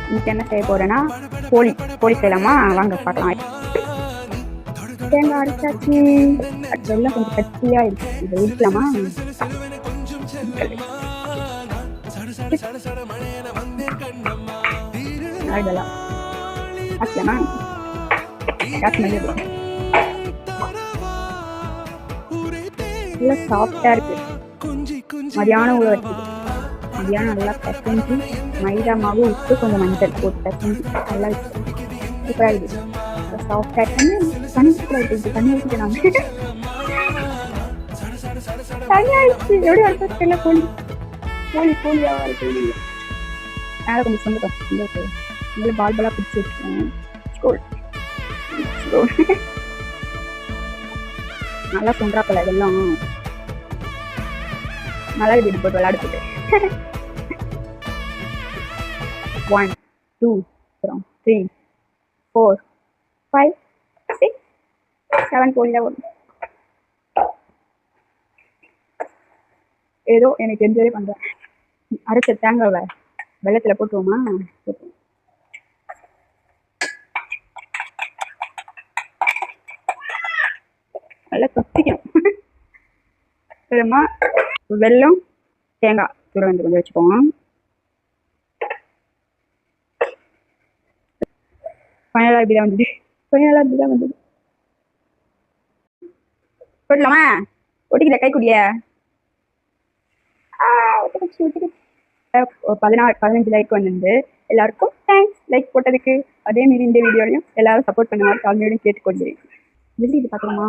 இன்னைக்கு என்ன செய்ய போறேன்னா கோழி செய்யலாமா, வாங்க பார்க்கலாம். தேங்காய் அரைச்சாச்சு. வெள்ளம் கொஞ்சம் கட்டியா இருக்கு, இதை இடிக்கலாமா? இதெல்லாம் ஆக்கலாமா? நல்லா சாஃப்டா இருக்கு. மதியானம் ஊற வச்சுது. மதியானம் நல்லா பசஞ்சு மைதா மாவு உப்பு கொஞ்சம் மஞ்சள் போட்டு பசஞ்சு நல்லா வச்சு சூப்பராக இருக்குது. சாஃப்டா தண்ணி தண்ணி ஊற்றிட்டு நான் தண்ணி ஆயிடுச்சு. எப்படி அடுத்த தெரியல. கோழியாக இருக்கு. மேலே கொஞ்சம் சொந்தம் நல்லா பால் பாலாக பிடிச்சி வச்சுக்கோங்க. நல்லா சொல்றாப்பல இதெல்லாம் நல்லா வீடு போட்டு விளையாடுறது. 1 2 3 4 5 6 7 கோழியாக வரும். ஏதோ எனக்கு தெரிஞ்சதே பண்றேன். அரைச்ச தேங்காவை வெள்ளத்துல போட்டுருவோமா? நல்லா கொத்திக்கணும். வெல்லம் தேங்காய் தூரம் வந்து கொஞ்சம் வச்சுக்கோங்க. ஃபைனலாக இப்படிதான் வந்தது. போட்டலாமா? ஒட்டிக்கிட்ட கைக்குடிய 15 லைக் வந்துருந்து. எல்லாருக்கும் தேங்க்ஸ் லைக் போட்டதுக்கு. அதே மாரி இந்த வீடியோலையும் எல்லாரும் சப்போர்ட் பண்ணுங்க, தாழ்மையோடையும் கேட்டுக்கொள்கிறேன். இது பார்க்கலாமா?